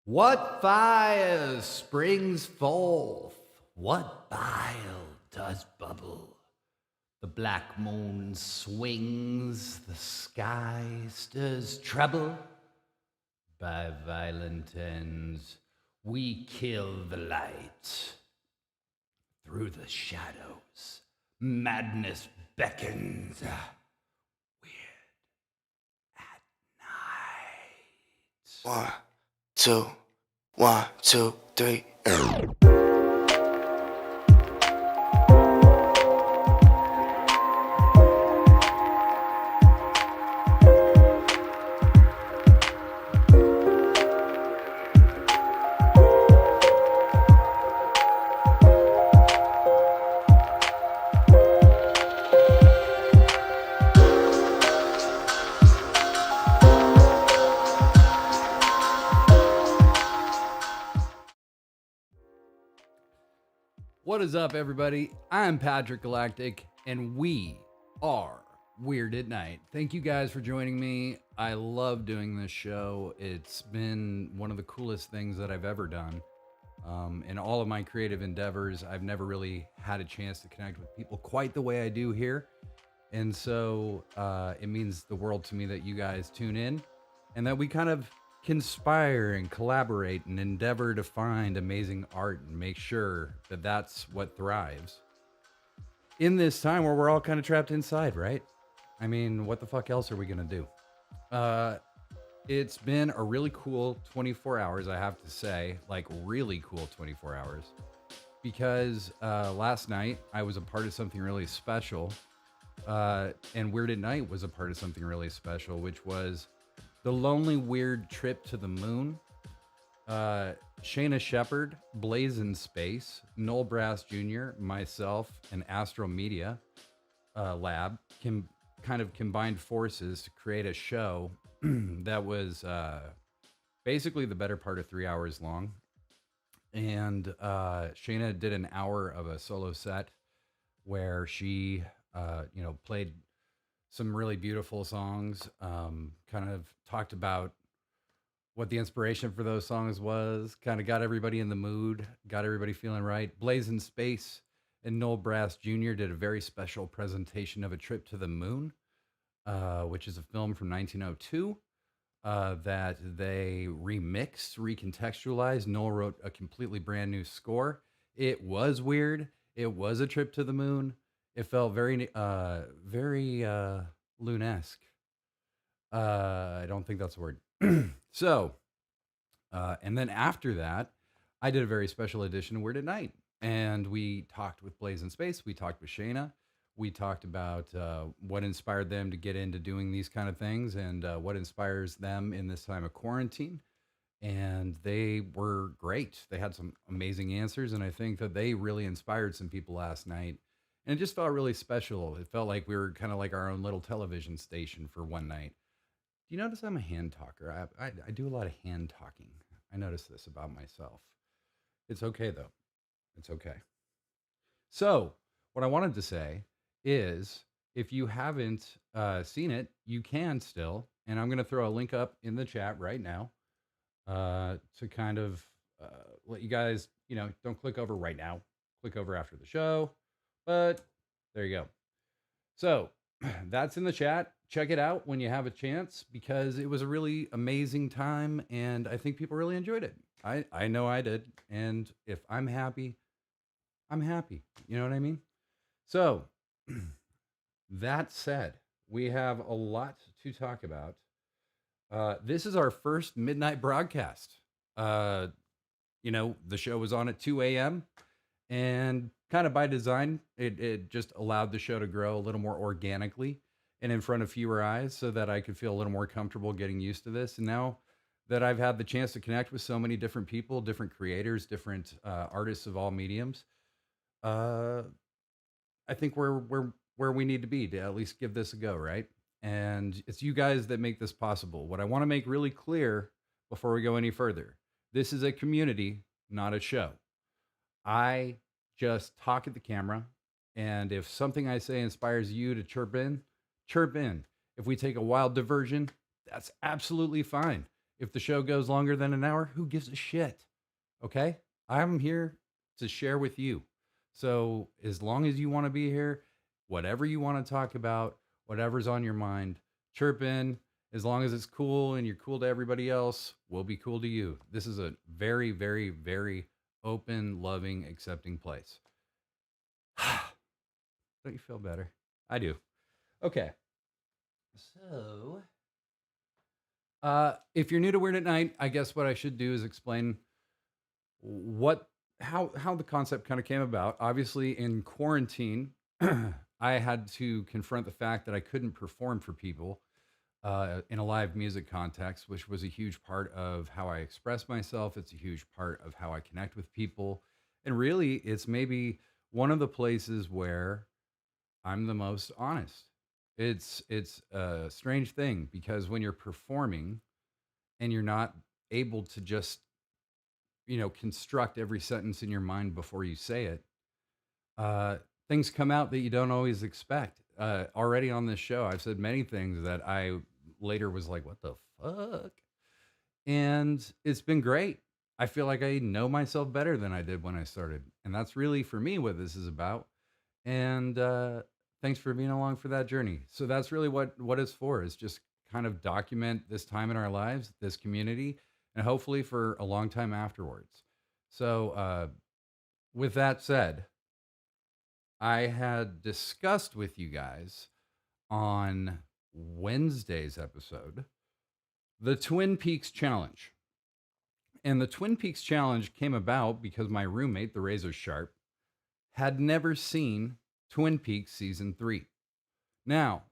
What fire springs forth? What bile does bubble? The black moon swings, the sky stirs trouble. By violent ends, we kill the light. Through the shadows, madness beckons. Weird at night. One, two, 1, 2, 3. What is up, everybody? I'm Patrick Galactic, and we are Weird at Night. Thank you guys for joining me. I love doing this show. It's been one of the coolest things that I've ever done. In all of my creative endeavors, I've never really had a chance to connect with people quite the way I do here. And so it means the world to me that you guys tune in and that we kind of conspire and collaborate and endeavor to find amazing art and make sure that that's what thrives in this time where we're all kind of trapped inside, right? I mean, what the fuck else are we gonna do? It's been a really cool 24 hours, I have to say, like really cool 24 hours, because last night I was a part of something really special, and Weird at Night was a part of something really special, which was the Lonely Weird Trip to the Moon. Shayna Shepherd, Blazin' Space, Noel Brass Jr., myself, and Astro Media Lab kind of combined forces to create a show that was basically the better part of 3 hours long. And Shayna did an hour of a solo set where she, played some really beautiful songs, kind of talked about what the inspiration for those songs was, kind of got everybody in the mood, got everybody feeling right. Blazin' Space and Noel Brass Jr. did a very special presentation of A Trip to the Moon, which is a film from 1902 that they remixed, recontextualized. Noel wrote a completely brand new score. It was weird. It was a trip to the moon. It felt very, very Lunesque. I don't think that's a word. So, and then after that, I did a very special edition of Weird at Night, and we talked with Blazin' Space. We talked with Shayna. We talked about what inspired them to get into doing these kind of things, and what inspires them in this time of quarantine. And they were great. They had some amazing answers, and I think that they really inspired some people last night. And it just felt really special. It felt like we were kind of like our own little television station for one night. Do you notice I'm a hand talker? I do a lot of hand talking. I notice this about myself. It's okay, though. It's okay. So, what I wanted to say is if you haven't seen it, you can still. And I'm going to throw a link up in the chat right now to kind of let you guys, don't click over right now. Click over after the show. But there you go. So that's in the chat. Check it out when you have a chance, because it was a really amazing time, and I think people really enjoyed it. I know I did. And if I'm happy, I'm happy. You know what I mean? So that said, we have a lot to talk about. This is our first midnight broadcast. The show was on at 2 a.m. and kind of by design, it just allowed the show to grow a little more organically and in front of fewer eyes, so that I could feel a little more comfortable getting used to this. And now that I've had the chance to connect with so many different people, different creators, different artists of all mediums, I think we're where we need to be to at least give this a go, right? And it's you guys that make this possible. What I want to make really clear before we go any further, this is a community, not a show. I just talk at the camera, and if something I say inspires you to chirp in, chirp in. If we take a wild diversion, that's absolutely fine. If the show goes longer than an hour, who gives a shit? Okay? I'm here to share with you. So as long as you want to be here, whatever you want to talk about, whatever's on your mind, chirp in. As long as it's cool and you're cool to everybody else, we'll be cool to you. This is a very, very, very open, loving, accepting place. Don't you feel better? I do. Okay. So, if you're new to Weird at Night, I guess what I should do is explain what how the concept kind of came about. Obviously, in quarantine, I had to confront the fact that I couldn't perform for people in a live music context, which was a huge part of how I express myself. It's a huge part of how I connect with people, and really, it's maybe one of the places where I'm the most honest. It's a strange thing because when you're performing and you're not able to just construct every sentence in your mind before you say it, uh, things come out that you don't always expect. Already on this show, I've said many things that I later was like, "What the fuck?" And it's been great. I feel like I know myself better than I did when I started, and that's really for me what this is about. And thanks for being along for that journey. So that's really what it's for, is just kind of document this time in our lives, this community, and hopefully for a long time afterwards. So with that said, I had discussed with you guys on Wednesday's episode the Twin Peaks Challenge. And the Twin Peaks Challenge came about because my roommate, the Razor Sharp, had never seen Twin Peaks season 3. Now,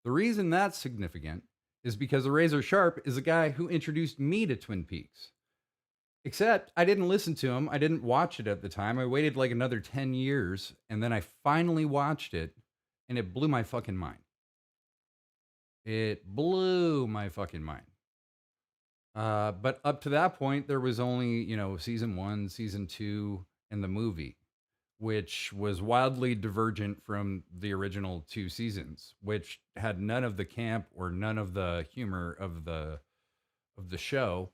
the reason that's significant is because the Razor Sharp is the guy who introduced me to Twin Peaks. Except I didn't listen to him. I didn't watch it at the time. I waited like another 10 years and then I finally watched it and it blew my fucking mind. It blew my fucking mind. But up to that point, there was only, season 1, season 2, and the movie, which was wildly divergent from the original 2 seasons, which had none of the camp or none of the humor of the show,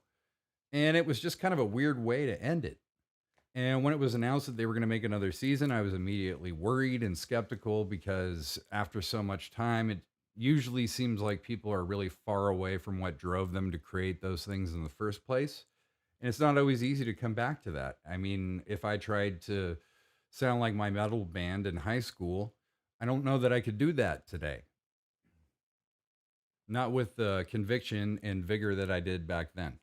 and it was just kind of a weird way to end it. And when it was announced that they were going to make another season, I was immediately worried and skeptical because after so much time, it usually seems like people are really far away from what drove them to create those things in the first place. And it's not always easy to come back to that. I mean, if I tried to sound like my metal band in high school, I don't know that I could do that today. Not with the conviction and vigor that I did back then.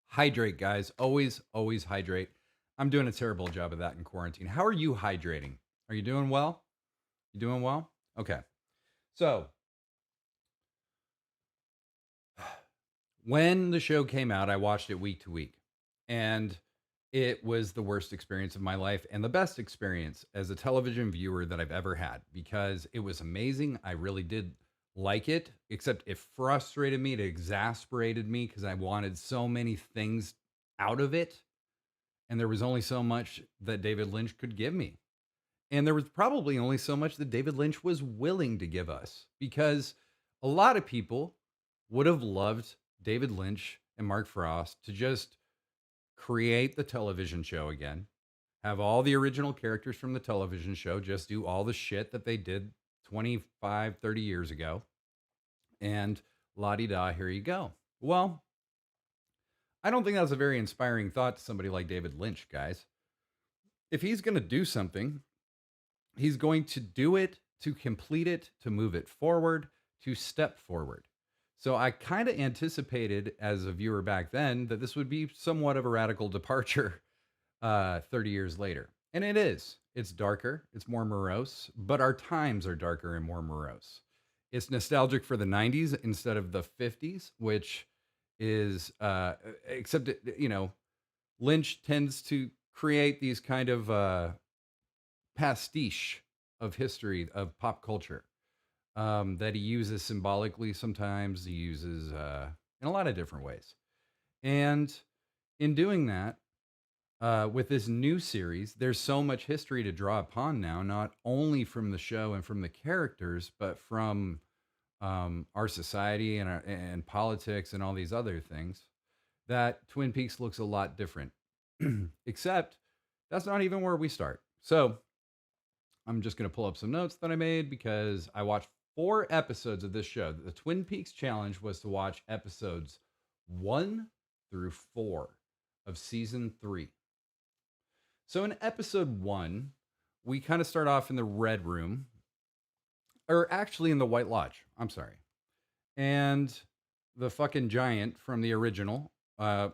Hydrate, guys. Always, always hydrate. I'm doing a terrible job of that in quarantine. How are you hydrating? Are you doing well? You doing well? Okay. So, when the show came out, I watched it week to week. And it was the worst experience of my life and the best experience as a television viewer that I've ever had because it was amazing. I really did like it, except it frustrated me, it exasperated me because I wanted so many things out of it. And there was only so much that David Lynch could give me. And there was probably only so much that David Lynch was willing to give us because a lot of people would have loved David Lynch and Mark Frost to just create the television show again, have all the original characters from the television show just do all the shit that they did 25, 30 years ago. And la-di-da, here you go. Well, I don't think that's a very inspiring thought to somebody like David Lynch, guys. If he's going to do something, he's going to do it, to complete it, to move it forward, to step forward. So I kind of anticipated as a viewer back then that this would be somewhat of a radical departure 30 years later. And it is. It's darker, it's more morose, but our times are darker and more morose. It's nostalgic for the 90s instead of the 50s, which is, except, Lynch tends to create these kind of pastiche of history, of pop culture, that he uses symbolically sometimes. He uses in a lot of different ways. And in doing that, with this new series, there's so much history to draw upon now, not only from the show and from the characters, but from our society and politics and all these other things. That Twin Peaks looks a lot different. Except that's not even where we start. So I'm just going to pull up some notes that I made because I watched 4 episodes of this show. The Twin Peaks challenge was to watch episodes 1 through 4 of season 3. So in episode 1, we kind of start off in the Red Room, or actually in the White Lodge. I'm sorry. And the fucking giant from the original,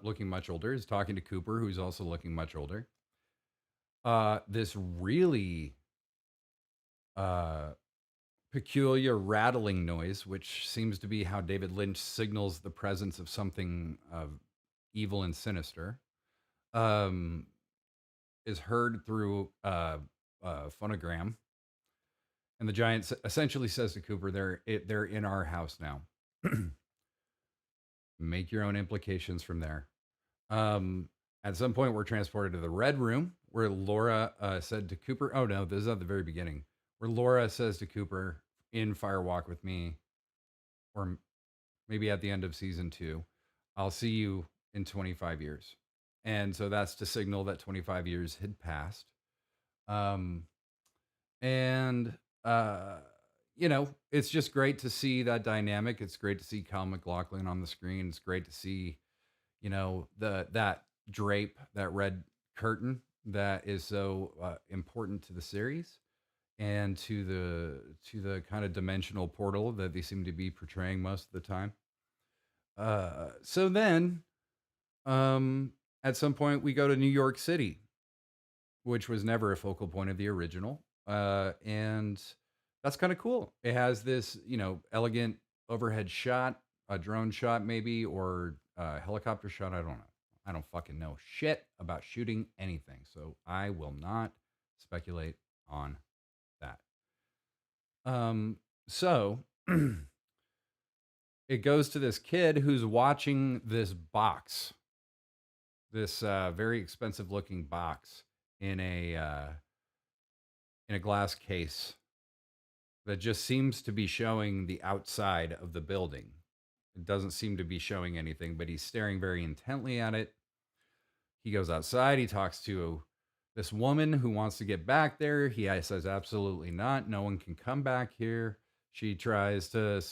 looking much older, is talking to Cooper, who's also looking much older. This really peculiar rattling noise, which seems to be how David Lynch signals the presence of something evil and sinister, um, is heard through a phonogram. And the giant essentially says to Cooper, they're in our house now. Make your own implications from there. At some point, we're transported to the Red Room, where Laura said to Cooper, oh no, this is at the very beginning, where Laura says to Cooper in Fire Walk with Me, or maybe at the end of season 2, I'll see you in 25 years. And so that's to signal that 25 years had passed. And it's just great to see that dynamic. It's great to see Kyle MacLachlan on the screen. It's great to see, that drape, that red curtain that is so important to the series and to the kind of dimensional portal that they seem to be portraying most of the time. So then, at some point, we go to New York City, which was never a focal point of the original. And that's kind of cool. It has this, elegant overhead shot, a drone shot maybe, or a helicopter shot. I don't know. I don't fucking know shit about shooting anything. So I will not speculate on that. So it goes to this kid who's watching this box, this very expensive looking box in a glass case that just seems to be showing the outside of the building. It doesn't seem to be showing anything, but he's staring very intently at it. He goes outside. He talks to this woman who wants to get back there. He says, absolutely not. No one can come back here. She tries to,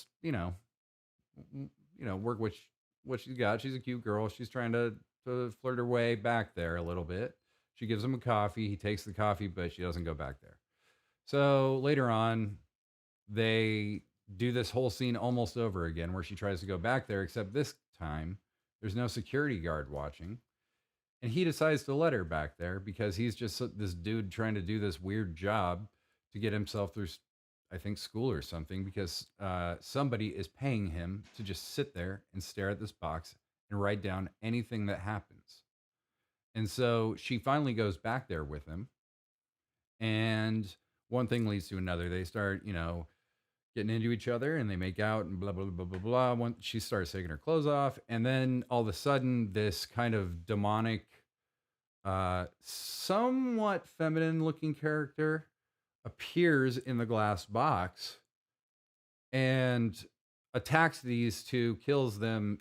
work with what she's got. She's a cute girl. She's trying to flirt her way back there a little bit. She gives him a coffee. He takes the coffee, but she doesn't go back there. So later on, they do this whole scene almost over again where she tries to go back there, except this time there's no security guard watching. And he decides to let her back there because he's just this dude trying to do this weird job to get himself through, I think, school or something, because somebody is paying him to just sit there and stare at this box and write down anything that happens. And so she finally goes back there with him. And one thing leads to another. They start, getting into each other and they make out and blah, blah, blah, blah, blah. When she starts taking her clothes off. And then all of a sudden, this kind of demonic, somewhat feminine looking character appears in the glass box and attacks these two, kills them,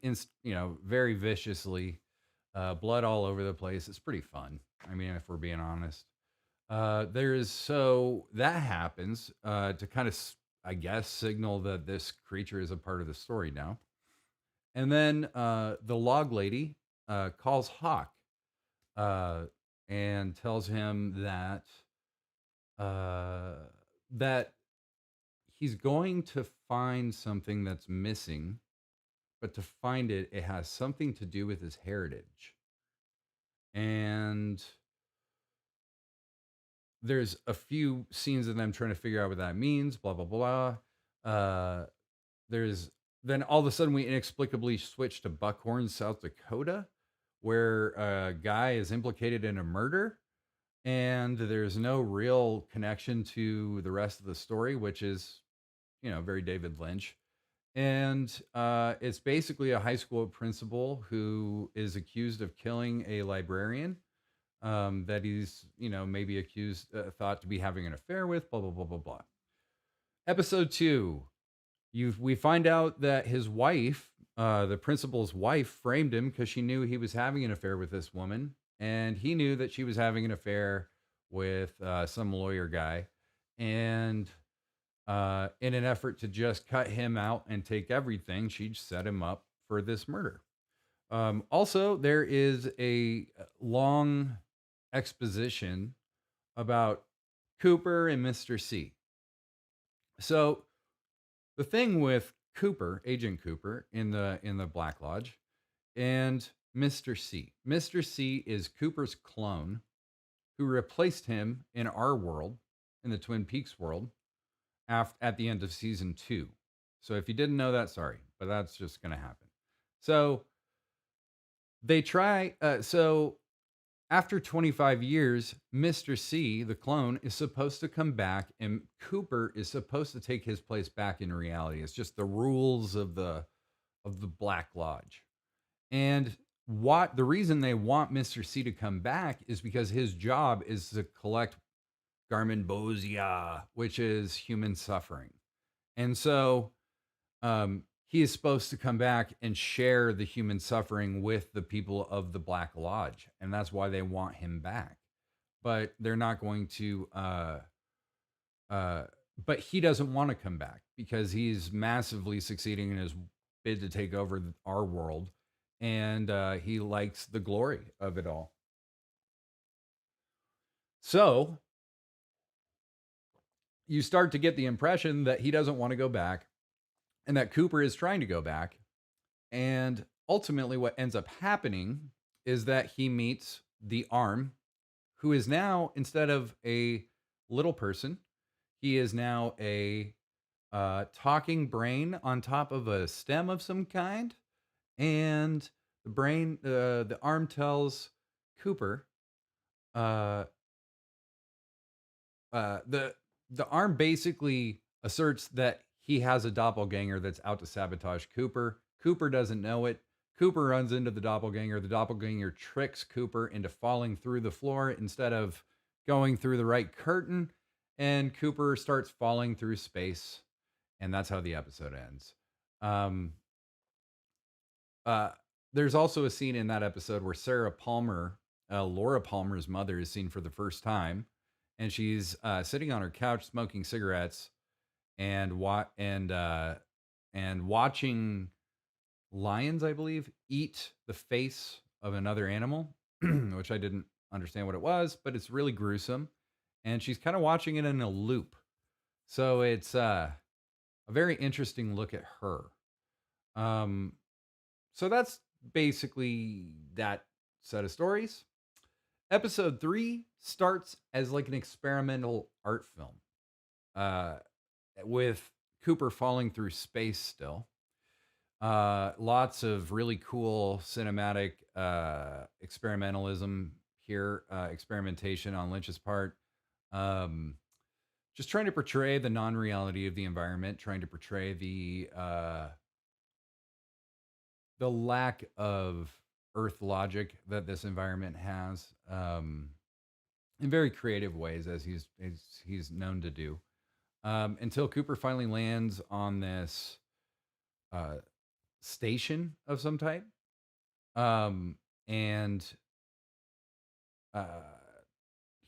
very viciously, blood all over the place. It's pretty fun. I mean, if we're being honest. So that happens to kind of, I guess, signal that this creature is a part of the story now. And then the log lady calls Hawk and tells him that that he's going to find something that's missing, but to find it, it has something to do with his heritage. And there's a few scenes of them trying to figure out what that means, blah, blah, blah. There's then all of a sudden we inexplicably switch to Buckhorn, South Dakota, where a guy is implicated in a murder. And there's no real connection to the rest of the story, which is, very David Lynch. And it's basically a high school principal who is accused of killing a librarian that he's, maybe accused, thought to be having an affair with, blah, blah, blah, blah, blah. Episode 2, we find out that his wife, the principal's wife, framed him because she knew he was having an affair with this woman, and he knew that she was having an affair with some lawyer guy. And in an effort to just cut him out and take everything, she set him up for this murder. Also, there is a long exposition about Cooper and Mr. C. So the thing with Cooper, Agent Cooper, in the Black Lodge, and Mr. C. Mr. C is Cooper's clone who replaced him in our world, in the Twin Peaks world, at the end of season 2. So if you didn't know that, sorry, but that's just going to happen. So they try. So after 25 years, Mr. C, the clone, is supposed to come back, and Cooper is supposed to take his place back in reality. It's just the rules of the Black Lodge. And what the reason they want Mr. C to come back is because his job is to collect Garmonbozia, which is human suffering. And so he is supposed to come back and share the human suffering with the people of the Black Lodge. And that's why they want him back. But they're not going to, but he doesn't want to come back because he's massively succeeding in his bid to take over our world. And he likes the glory of it all. So you start to get the impression that he doesn't want to go back and that Cooper is trying to go back. And ultimately, what ends up happening is that he meets the arm, who is now, instead of a little person, he is now a talking brain on top of a stem of some kind. And the arm tells Cooper, uh, the arm basically asserts that he has a doppelganger that's out to sabotage Cooper. Cooper doesn't know it. Cooper runs into the doppelganger. The doppelganger tricks Cooper into falling through the floor instead of going through the right curtain. And Cooper starts falling through space. And that's how the episode ends. There's also a scene in that episode where Sarah Palmer, Laura Palmer's mother, is seen for the first time. And she's sitting on her couch smoking cigarettes and watching lions, I believe, eat the face of another animal, which I didn't understand what it was, but it's really gruesome. And she's kind of watching it in a loop. So it's a very interesting look at her. So that's basically that set of stories. Episode 3 starts as like an experimental art film, with Cooper falling through space still. Lots of really cool cinematic experimentalism here, experimentation on Lynch's part. Just trying to portray the non-reality of the environment, trying to portray the lack of Earth logic that this environment has, in very creative ways, as he's known to do. Until Cooper finally lands on this station of some type, and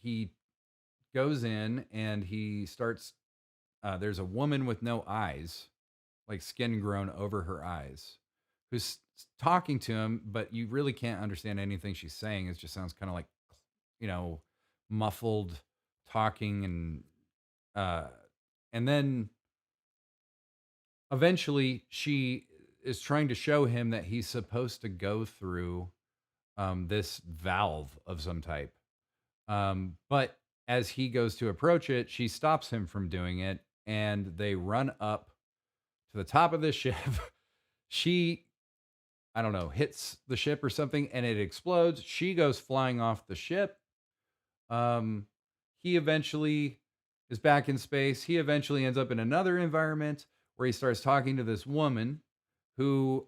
he goes in and he starts. There's a woman with no eyes, like skin grown over her eyes, who's talking to him, but you really can't understand anything she's saying. It just sounds kind of like, muffled talking, and then eventually she is trying to show him that he's supposed to go through this valve of some type. But as he goes to approach it, she stops him from doing it, and they run up to the top of the ship. She, I don't know, hits the ship or something, and it explodes. She goes flying off the ship. He eventually is back in space. He eventually ends up in another environment where he starts talking to this woman who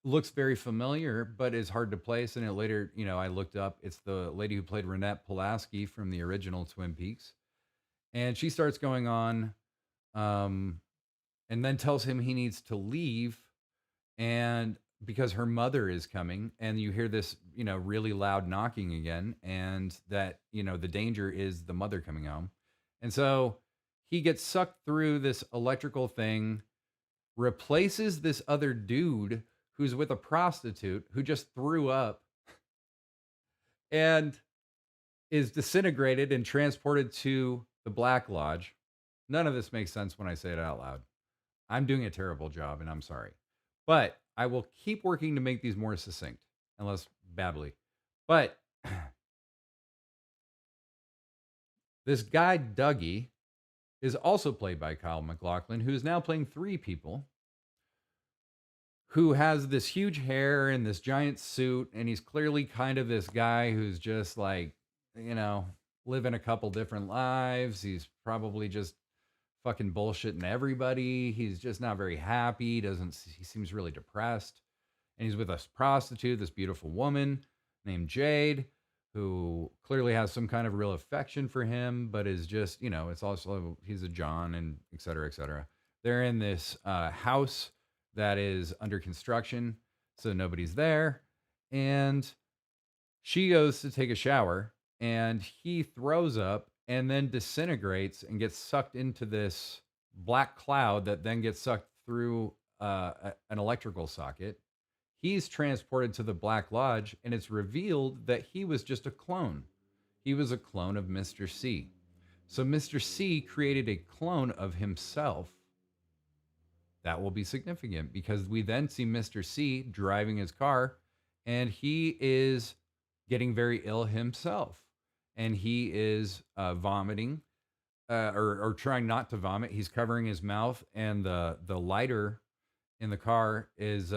looks very familiar, but is hard to place. And it later, I looked up. It's the lady who played Renette Pulaski from the original Twin Peaks, and she starts going on, um, and then tells him he needs to leave, and because her mother is coming, and you hear this, really loud knocking again, and that the danger is the mother coming home, and so he gets sucked through this electrical thing, replaces this other dude who's with a prostitute who just threw up, and is disintegrated and transported to the Black Lodge. None of this makes sense when I say it out loud. I'm doing a terrible job, and I'm sorry. But I will keep working to make these more succinct, unless badly. But this guy, Dougie, is also played by Kyle MacLachlan, who is now playing three people, who has this huge hair and this giant suit. And he's clearly kind of this guy who's just like, living a couple different lives. He's probably just fucking bullshitting everybody. He's just not very happy. He seems really depressed. And he's with a prostitute, this beautiful woman named Jade, who clearly has some kind of real affection for him, but is just, it's also, he's a John, and et cetera, et cetera. They're in this house that is under construction, so nobody's there. And she goes to take a shower, and he throws up and then disintegrates and gets sucked into this black cloud that then gets sucked through an electrical socket. He's transported to the Black Lodge, and it's revealed that he was just a clone. He was a clone of Mr. C. So Mr. C created a clone of himself. That will be significant because we then see Mr. C driving his car, and he is getting very ill himself. And he is vomiting, or trying not to vomit. He's covering his mouth, and the lighter in the car is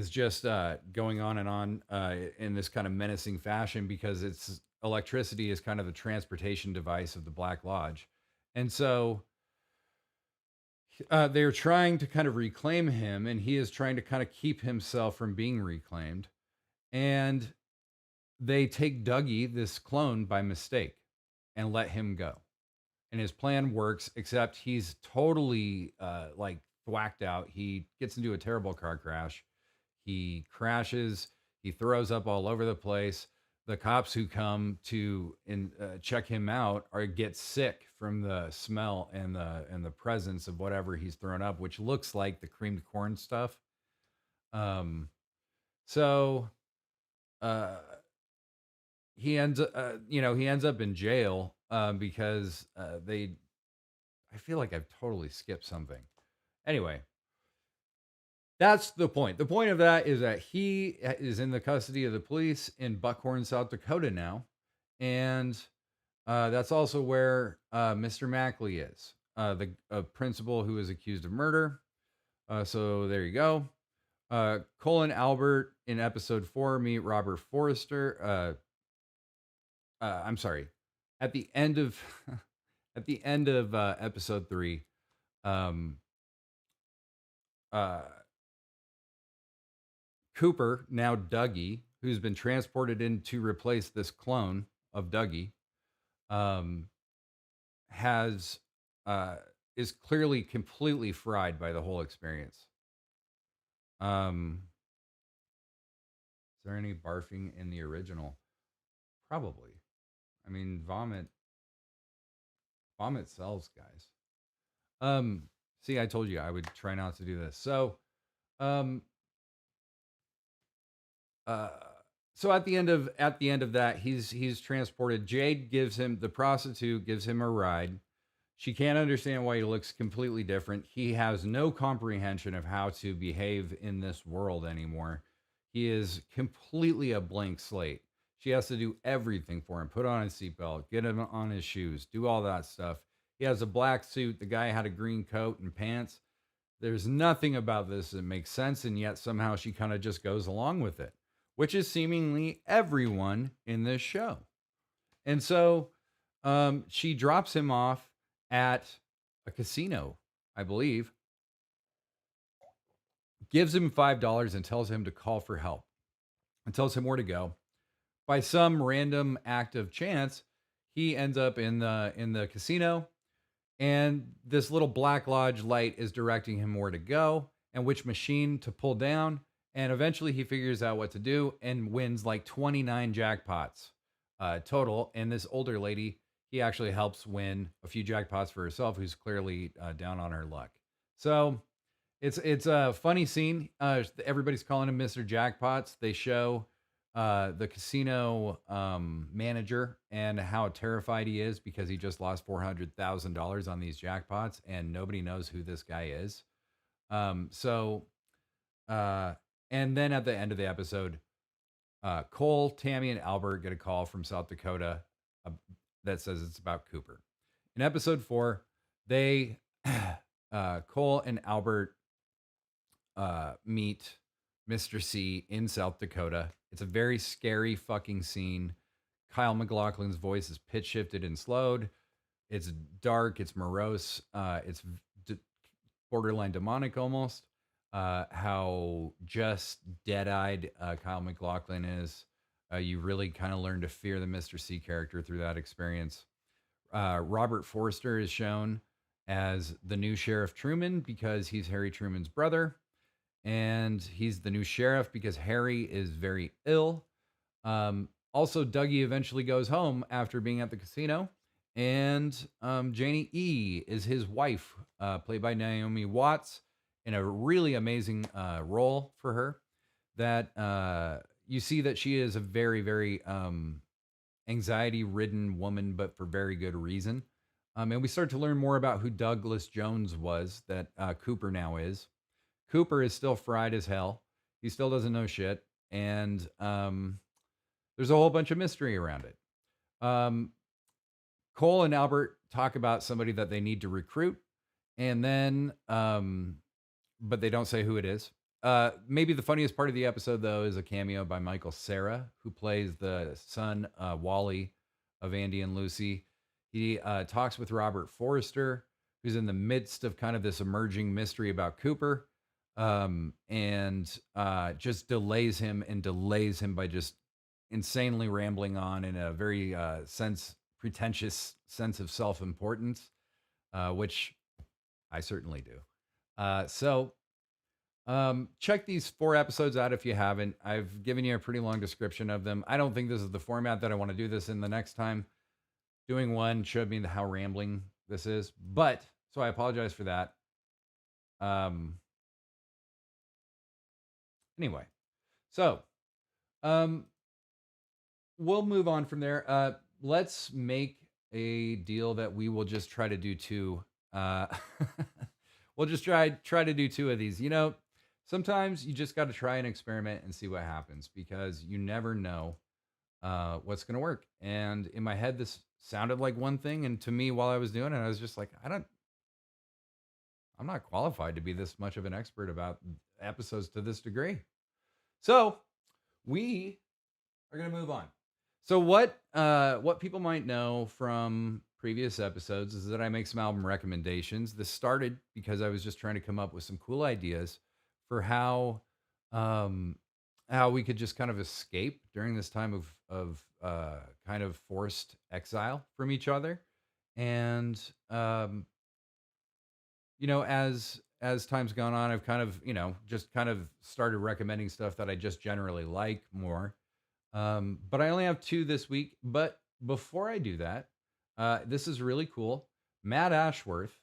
just going on and on in this kind of menacing fashion, because it's electricity is kind of the transportation device of the Black Lodge. And so they're trying to kind of reclaim him, and he is trying to kind of keep himself from being reclaimed. And they take Dougie, this clone, by mistake and let him go. And his plan works, except he's totally like thwacked out. He gets into a terrible car crash. He crashes. He throws up all over the place. The cops who come to check him out get sick from the smell and the presence of whatever he's thrown up, which looks like the creamed corn stuff. So he ends up in jail because I feel like I've totally skipped something. Anyway, that's the point. The point of that is that he is in the custody of the police in Buckhorn, South Dakota now. And that's also where Mr. Mackley is, the principal who is accused of murder. So there you go. Cole and Albert in episode 4 meet Robert Forrester. I'm sorry. At the end of episode 3, Cooper, now Dougie, who's been transported in to replace this clone of Dougie, is clearly completely fried by the whole experience. Is there any barfing in the original? Probably. I mean, vomit sells, guys. See, I told you I would try not to do this. So, so at the end of that, he's transported. The prostitute gives him a ride. She can't understand why he looks completely different. He has no comprehension of how to behave in this world anymore. He is completely a blank slate. She has to do everything for him. Put on his seatbelt, get him on his shoes, do all that stuff. He has a black suit. The guy had a green coat and pants. There's nothing about this that makes sense, and yet somehow she kind of just goes along with it, which is seemingly everyone in this show. And so she drops him off at a casino, I believe. gives him $5 and tells him to call for help and tells him where to go. By some random act of chance, he ends up in the casino, and this little Black Lodge light is directing him where to go and which machine to pull down. And eventually he figures out what to do and wins like 29 jackpots total. And this older lady, he actually helps win a few jackpots for herself, who's clearly down on her luck. So it's a funny scene. Everybody's calling him Mr. Jackpots. They show the casino manager and how terrified he is because he just lost $400,000 on these jackpots, and nobody knows who this guy is. And then at the end of the episode, Cole, Tammy, and Albert get a call from South Dakota that says it's about Cooper. In episode 4, they Cole and Albert meet Mr. C in South Dakota. It's a very scary fucking scene. Kyle MacLachlan's voice is pitch shifted and slowed. It's dark. It's morose. It's borderline demonic almost. How just dead-eyed Kyle MacLachlan is. You really kind of learn to fear the Mr. C character through that experience. Robert Forster is shown as the new Sheriff Truman because he's Harry Truman's brother. And he's the new sheriff because Harry is very ill. Also, Dougie eventually goes home after being at the casino. And Janie E. is his wife, played by Naomi Watts, in a really amazing role for her. That you see that she is a very, very anxiety-ridden woman, but for very good reason. And we start to learn more about who Douglas Jones was, that Cooper now is. Cooper is still fried as hell. He still doesn't know shit. And there's a whole bunch of mystery around it. Cole and Albert talk about somebody that they need to recruit. And then, but they don't say who it is. Maybe the funniest part of the episode, though, is a cameo by Michael Cera, who plays the son, Wally, of Andy and Lucy. He talks with Robert Forster, who's in the midst of kind of this emerging mystery about Cooper. And just delays him by just insanely rambling on in a very pretentious sense of self-importance, which I certainly do. So check these 4 episodes out if you haven't. I've given you a pretty long description of them. I don't think this is the format that I want to do this in the next time. Doing one showed me how rambling this is, but so I apologize for that. Anyway, so we'll move on from there. Let's make a deal that we will just try to do 2. We'll just try to do 2 of these. You know, sometimes you just got to try an experiment and see what happens, because you never know what's going to work. And in my head, this sounded like one thing, and to me, while I was doing it, I was just like, I'm not qualified to be this much of an expert about episodes to this degree. So we are going to move on. So what people might know from previous episodes is that I make some album recommendations. This started because I was just trying to come up with some cool ideas for how we could just kind of escape during this time of kind of forced exile from each other. And you know, as time's gone on, I've kind of, you know, just kind of started recommending stuff that I just generally like more. But I only have 2 this week. But before I do that, this is really cool. Matt Ashworth,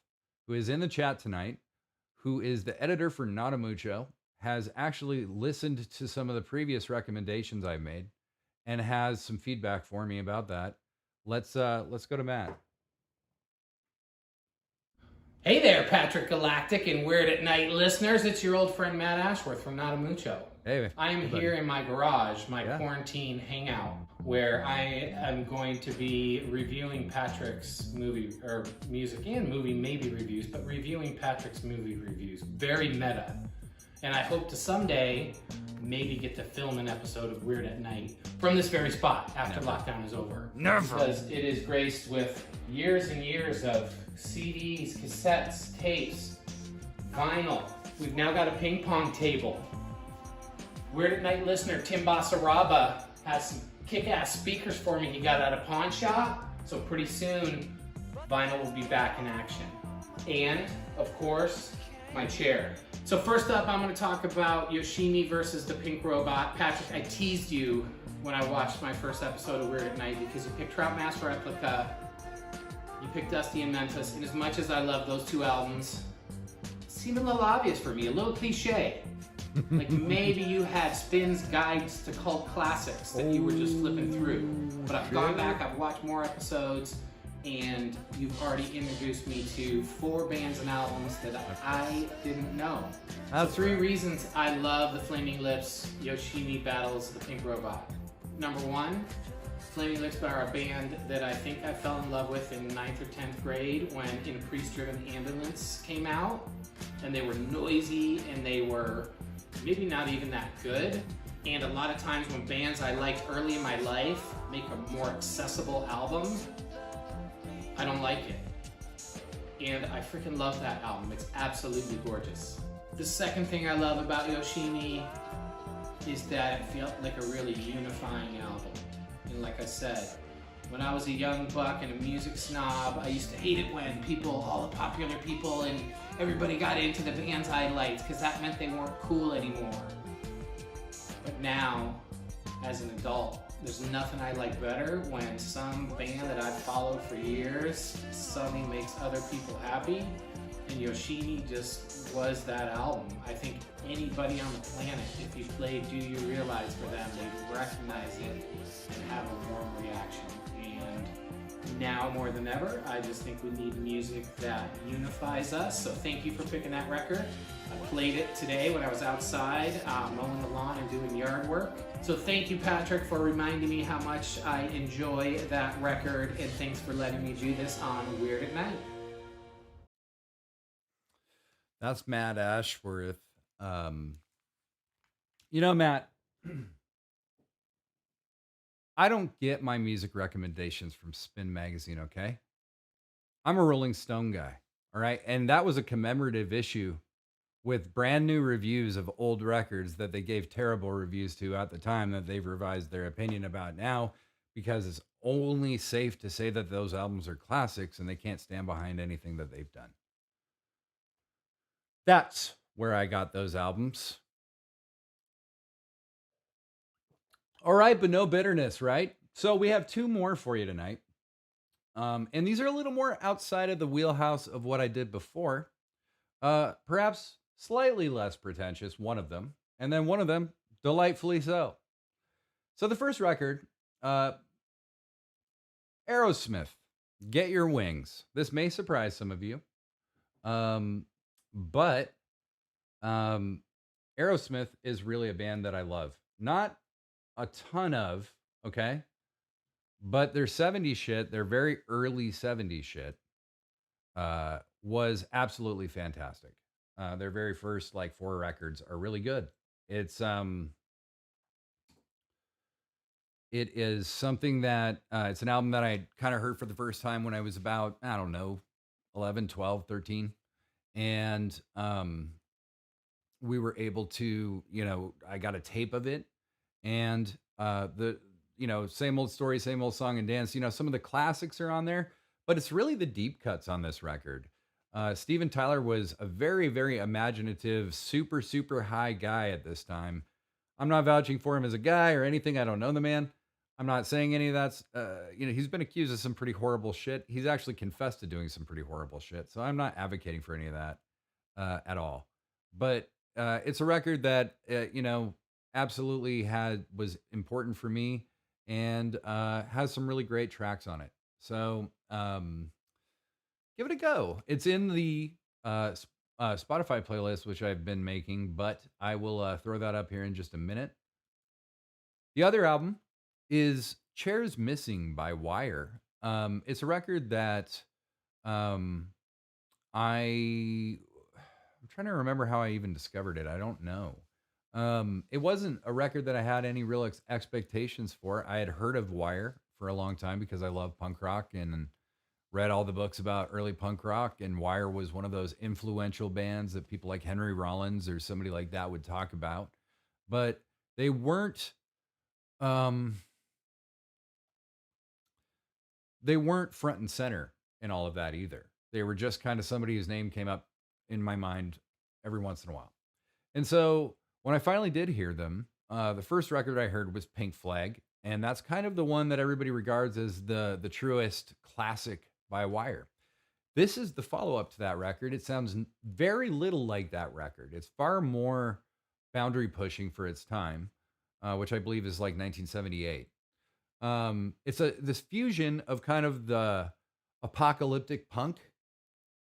who is in the chat tonight, who is the editor for Not a Mucho, has actually listened to some of the previous recommendations I've made and has some feedback for me about that. Let's go to Matt. Hey there, Patrick Galactic and Weird at Night listeners. It's your old friend Matt Ashworth from Not a Mucho. Hey, I am here in my garage, my quarantine hangout, where I am going to be reviewing Patrick's movie, or music and movie maybe reviews, but reviewing Patrick's movie reviews. Very meta. And I hope to someday maybe get to film an episode of Weird at Night from this very spot after lockdown is over. Never. Because it is graced with years and years of CDs, cassettes, tapes, vinyl, we've now got a ping pong table. Weird at Night listener Tim Basaraba has some kick-ass speakers for me he got at a pawn shop. So pretty soon, vinyl will be back in action. And, of course, my chair. So first up, I'm going to talk about Yoshimi versus the Pink Robot. Patrick, I teased you when I watched my first episode of Weird at Night because you picked Trout Mask Replica, you picked Dusty and Memphis, and as much as I love those two albums, it seemed a little obvious for me, a little cliche. Like maybe you had Spin's Guides to Cult Classics that you were just flipping through. But I've gone back, I've watched more episodes, and you've already introduced me to 4 bands and albums that I didn't know. That's 3 reasons I love the Flaming Lips Yoshimi battles the Pink Robot. Number 1, Flaming Lips are a band that I think I fell in love with in 9th or 10th grade when In a Priest-Driven Ambulance came out. And they were noisy and they were maybe not even that good. And a lot of times when bands I liked early in my life make a more accessible album, I don't like it. And I freaking love that album. It's absolutely gorgeous. The second thing I love about Yoshimi is that it felt like a really unifying album. And like I said, when I was a young buck and a music snob, I used to hate it when all the popular people and everybody got into the bands I liked because that meant they weren't cool anymore. But now, as an adult, there's nothing I like better when some band that I've followed for years suddenly makes other people happy. And Yoshimi just was that album. I think anybody on the planet, if you played Do You Realize for them, they'd recognize it and have a warm reaction. And now more than ever, I just think we need music that unifies us. So thank you for picking that record. I played it today when I was outside mowing the lawn and doing yard work. So thank you, Patrick, for reminding me how much I enjoy that record, and thanks for letting me do this on Weird at Night. That's Matt Ashworth. You know, Matt, I don't get my music recommendations from Spin Magazine, okay? I'm a Rolling Stone guy, all right? And that was a commemorative issue with brand new reviews of old records that they gave terrible reviews to at the time that they've revised their opinion about now, because it's only safe to say that those albums are classics and they can't stand behind anything that they've done. That's where I got those albums. All right, but no bitterness, right? So we have 2 more for you tonight. And these are a little more outside of the wheelhouse of what I did before. Perhaps slightly less pretentious, one of them. And then one of them, delightfully so. So the first record, Aerosmith, Get Your Wings. This may surprise some of you. But Aerosmith is really a band that I love. Not a ton of, okay? But their 70s shit, their very early 70s shit, was absolutely fantastic. Their very first 4 records are really good. It is something that it's an album that I kind of heard for the first time when I was about, I don't know, 11, 12, 13. And we were able to, I got a tape of it, and same old story, same old song and dance. Some of the classics are on there, but it's really the deep cuts on this record. Steven Tyler was a very, very imaginative, super, super high guy at this time. I'm not vouching for him as a guy or anything. I don't know the man. I'm not saying any of that's, he's been accused of some pretty horrible shit. He's actually confessed to doing some pretty horrible shit. So I'm not advocating for any of that at all. But it's a record that, absolutely was important for me, and has some really great tracks on it. So give it a go. It's in the Spotify playlist, which I've been making, but I will throw that up here in just a minute. The other album is Chairs Missing by Wire. It's a record that I'm trying to remember how I even discovered it. I don't know. It wasn't a record that I had any real expectations for. I had heard of Wire for a long time because I love punk rock and read all the books about early punk rock, and Wire was one of those influential bands that people like Henry Rollins or somebody like that would talk about. But they weren't um they weren't front and center in all of that either. They were just kind of somebody whose name came up in my mind every once in a while. And so when I finally did hear them, the first record I heard was Pink Flag, and that's kind of the one that everybody regards as the truest classic by Wire. This is the follow up to that record. It sounds very little like that record. It's far more boundary pushing for its time, which I believe is like 1978. It's this fusion of kind of the apocalyptic punk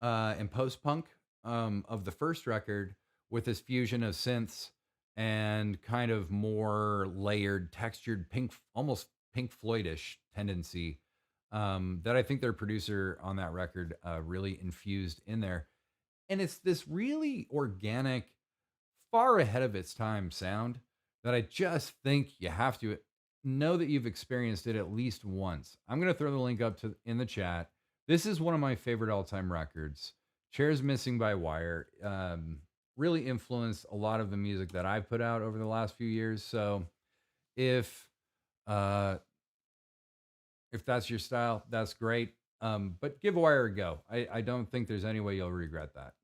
and post punk of the first record with this fusion of synths and kind of more layered, textured, almost Pink Floydish tendency that I think their producer on that record really infused in there. And it's this really organic, far ahead of its time sound that I just think you have to know that you've experienced it at least once. I'm going to throw the link up to in the chat. This is one of my favorite all-time records. Chairs Missing by Wire really influenced a lot of the music that I've put out over the last few years. So if uh, if that's your style, that's great. But give Wire a go. I don't think there's any way you'll regret that.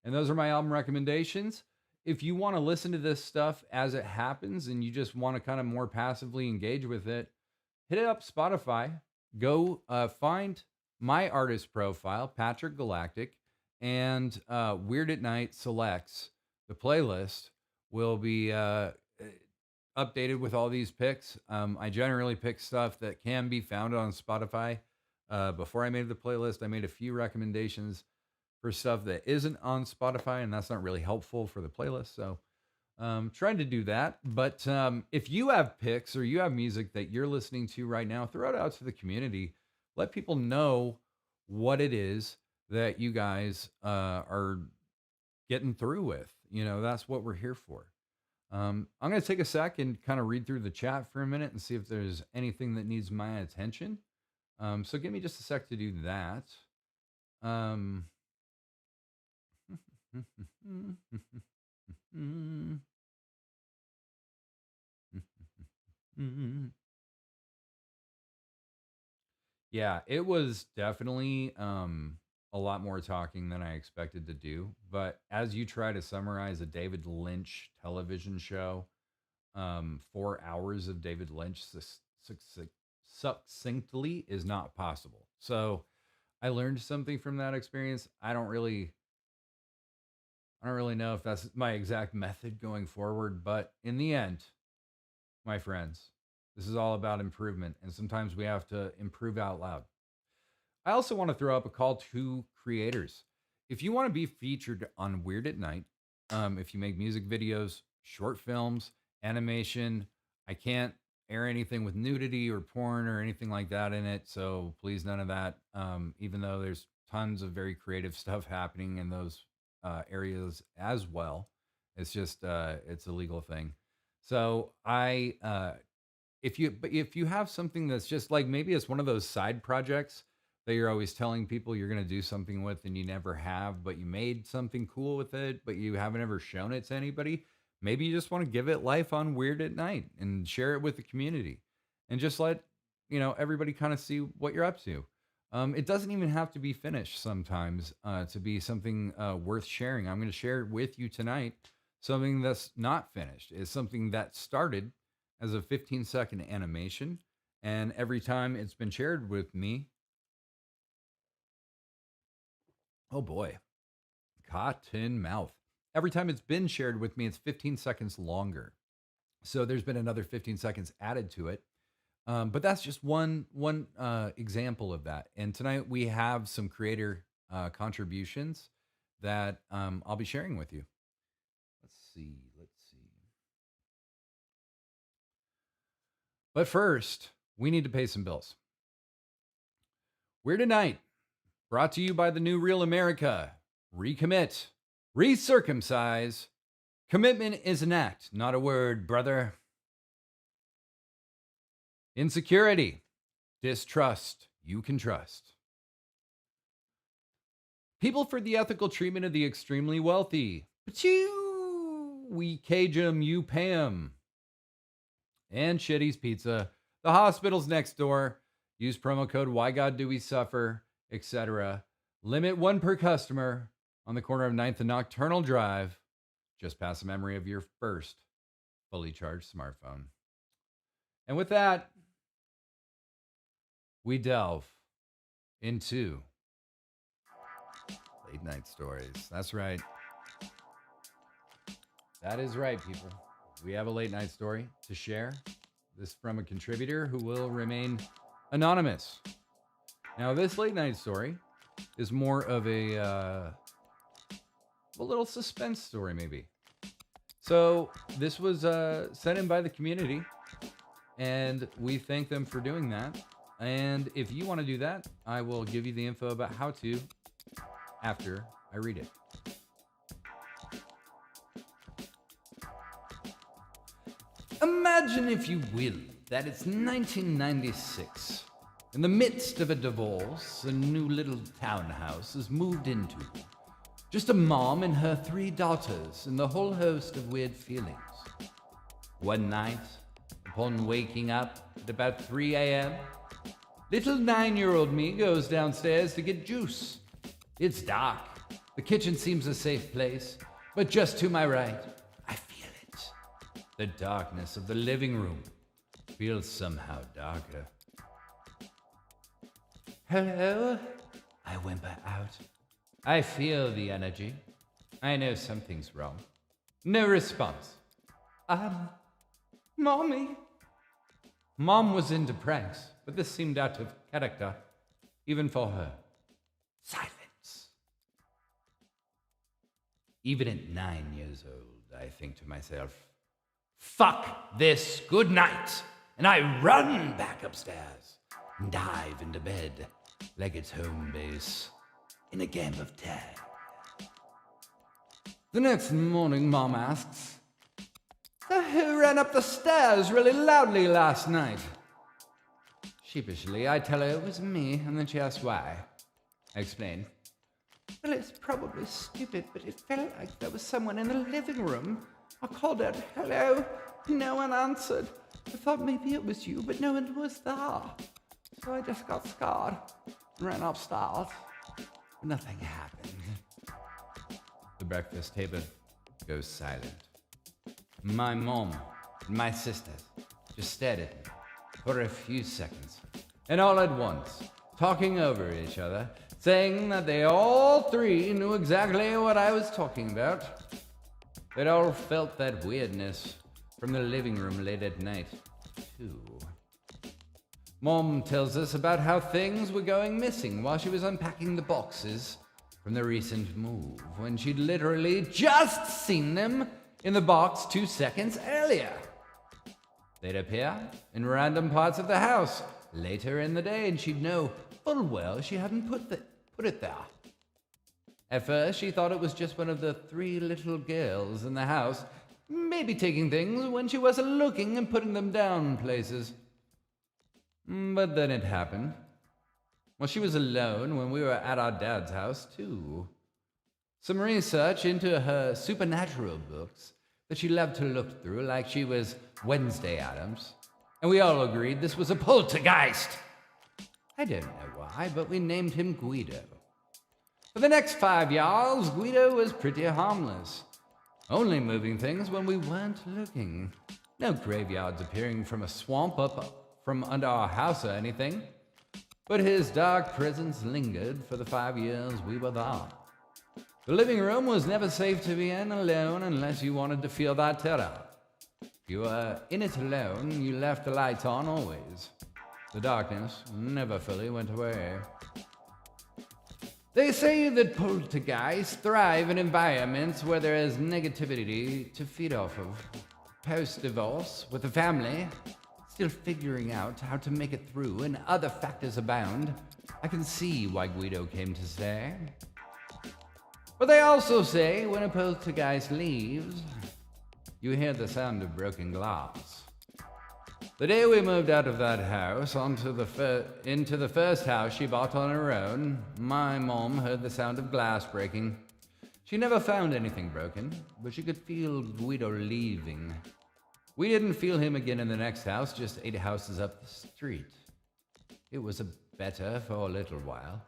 And those are my album recommendations. If you want to listen to this stuff as it happens and you just want to kind of more passively engage with it, hit it up Spotify. Go find my artist profile, Patrick Galactic, and Weird at Night Selects. The playlist will be updated with all these picks. I generally pick stuff that can be found on Spotify. Before I made the playlist, I made a few recommendations for stuff that isn't on Spotify, and that's not really helpful for the playlist. So trying to do that. But if you have picks or you have music that you're listening to right now, throw it out to the community. Let people know what it is that you guys are getting through with. You know, that's what we're here for. I'm going to take a sec and kind of read through the chat for a minute and see if there's anything that needs my attention. So give me just a sec to do that. Um, yeah, it was definitely a lot more talking than I expected to do. But as you try to summarize a David Lynch television show, 4 hours of David Lynch succinctly is not possible. So I learned something from that experience. I don't really know if that's my exact method going forward, but in the end, my friends, this is all about improvement, and sometimes we have to improve out loud. I also want to throw up a call to creators. If you want to be featured on Weird at Night, if you make music videos, short films, animation, I can't air anything with nudity or porn or anything like that in it. So please, none of that. Even though there's tons of very creative stuff happening in those areas as well. It's just it's a legal thing. So if you have something that's just like maybe it's one of those side projects that you're always telling people you're going to do something with and you never have, but you made something cool with it, but you haven't ever shown it to anybody. Maybe you just want to give it life on Weird at Night and share it with the community and just let, everybody kind of see what you're up to. It doesn't even have to be finished sometimes to be something worth sharing. I'm going to share with you tonight something that's not finished. It's something that started as a 15-second animation. And every time it's been shared with me, oh boy, cotton mouth. Every time it's been shared with me, it's 15 seconds longer. So there's been another 15 seconds added to it. But that's just one example of that. And tonight we have some creator contributions that I'll be sharing with you. Let's see. But first, we need to pay some bills. Weird at Night, brought to you by the New Real America. Recommit, recircumcise. Commitment is an act, not a word, brother. Insecurity, distrust, you can trust. People for the ethical treatment of the extremely wealthy. Pachoo! We cage 'em, you pay 'em. And Shitty's Pizza. The hospital's next door. Use promo code Why God Do We Suffer, etc. Limit one per customer on the corner of 9th and Nocturnal Drive, just past the memory of your first fully charged smartphone. And with that, we delve into late night stories. That's right. That is right, people. We have a late night story to share. This from a contributor who will remain anonymous. Now, this late night story is more of a little suspense story, maybe. So this was sent in by the community, and we thank them for doing that. And if you want to do that, I will give you the info about how to after I read it. Imagine, if you will, that it's 1996. In the midst of a divorce, a new little townhouse is moved into. Just a mom and her 3 daughters and the whole host of weird feelings. One night, upon waking up at about 3 a.m., little 9-year-old me goes downstairs to get juice. It's dark. The kitchen seems a safe place, but just to my right, I feel it. The darkness of the living room feels somehow darker. Hello? I whimper out. I feel the energy. I know something's wrong. No response. Mommy? Mom was into pranks, but this seemed out of character, even for her. Silence. Even at 9 years old, I think to myself, fuck this, good night. And I run back upstairs and dive into bed like it's home base in a game of tag. The next morning, Mom asks, "So who ran up the stairs really loudly last night?" Sheepishly, I tell her it was me, and then she asks why. I explain. Well, it's probably stupid, but it felt like there was someone in the living room. I called out, "Hello," no one answered. I thought maybe it was you, but no one was there. So I just got scared and ran upstairs. Nothing happened. The breakfast table goes silent. My mom and my sisters just stared at me for a few seconds, and all at once, talking over each other, saying that they all 3 knew exactly what I was talking about. They'd all felt that weirdness from the living room late at night, too. Mom tells us about how things were going missing while she was unpacking the boxes from the recent move, when she'd literally just seen them in the box 2 seconds earlier. They'd appear in random parts of the house later in the day, and she'd know full well she hadn't put it there. At first, she thought it was just one of the 3 little girls in the house, maybe taking things when she wasn't looking and putting them down places. But then it happened. Well, she was alone when we were at our dad's house, too. Some research into her supernatural books that she loved to look through like she was Wednesday Addams, and we all agreed this was a poltergeist. I don't know why, but we named him Guido. For the next 5 years, Guido was pretty harmless, only moving things when we weren't looking. No graveyards appearing from a swamp up from under our house or anything, but his dark presence lingered for the 5 years we were there. The living room was never safe to be in alone unless you wanted to feel that terror. If you were in it alone, you left the lights on always. The darkness never fully went away. They say that poltergeists thrive in environments where there is negativity to feed off of. Post-divorce, with the family still figuring out how to make it through and other factors abound, I can see why Guido came to stay. But they also say when a poltergeist leaves, you hear the sound of broken glass. The day we moved out of that house into the first house she bought on her own, my mom heard the sound of glass breaking. She never found anything broken, but she could feel Guido leaving. We didn't feel him again in the next house, just 8 houses up the street. It was better for a little while.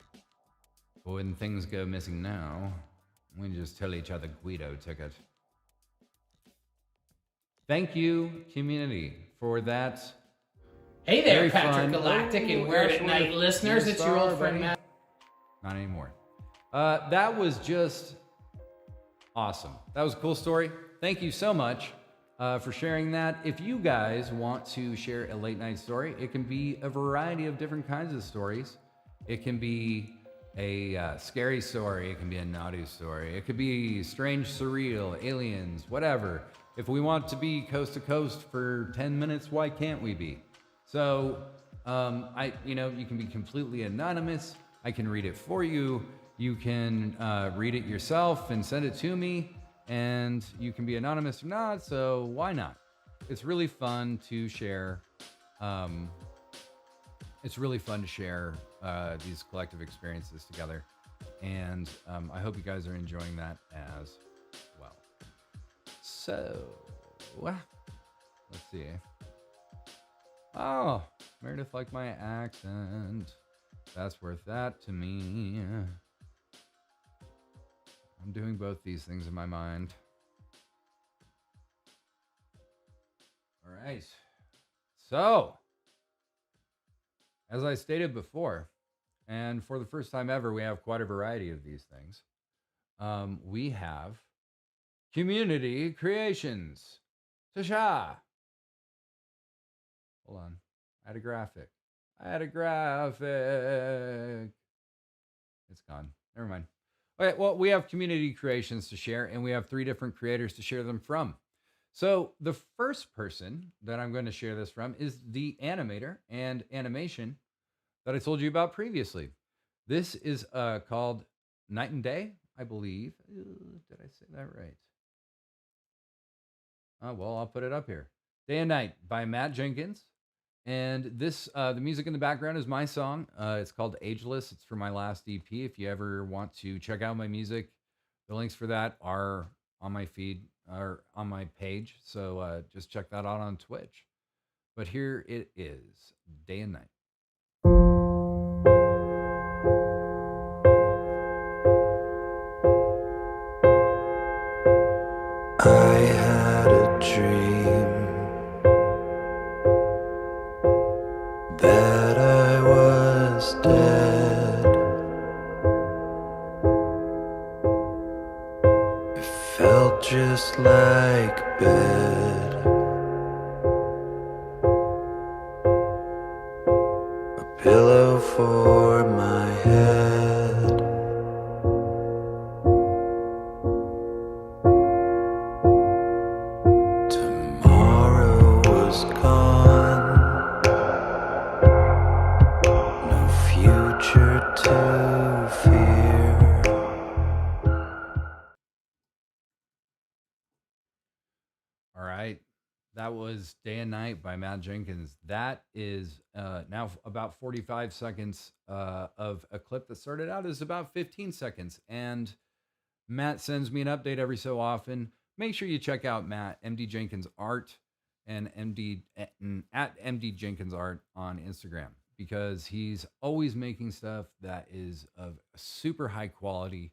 But when things go missing now, we just tell each other Guido took it. Thank you, community, for that. Hey there, Very Patrick fun. Galactic and Weird at Night listeners. It's your old friend Matt. Not anymore. That was just awesome. That was a cool story. Thank you so much for sharing that. If you guys want to share a late night story, it can be a variety of different kinds of stories. It can be a scary story. It can be a naughty story. It could be strange, surreal, aliens, whatever. If we want to be coast to coast for 10 minutes, why can't we be? So, you can be completely anonymous. I can read it for you. You can read it yourself and send it to me, and you can be anonymous or not. So why not? It's really fun to share. These collective experiences together, and I hope you guys are enjoying that as well. So, let's see. Oh, Meredith liked my accent. That's worth that to me. I'm doing both these things in my mind. All right. So, as I stated before, and for the first time ever, we have quite a variety of these things. We have community creations. Tasha. Hold on. I had a graphic. It's gone. Never mind. Okay, well, we have community creations to share, and we have 3 different creators to share them from. So the first person that I'm going to share this from is the animator and animation that I told you about previously. This is called Night and Day, I believe. Did I say that right? Oh, well, I'll put it up here. Day and Night by Matt Jenkins. And this, the music in the background is my song. It's called Ageless. It's from my last EP. If you ever want to check out my music, the links for that are on my feed or on my page. So just check that out on Twitch. But here it is, Day and Night. I had a dream that I was dead. It felt just like bed. A pillow for my head. Tomorrow was gone. No future to fear. All right. That was Day and Night by Matt Jenkins. That is now about 45 seconds of a clip that started out as about 15 seconds. And Matt sends me an update every so often. Make sure you check out Matt, MD Jenkins Art, and at MD Jenkins Art on Instagram, because he's always making stuff that is of super high quality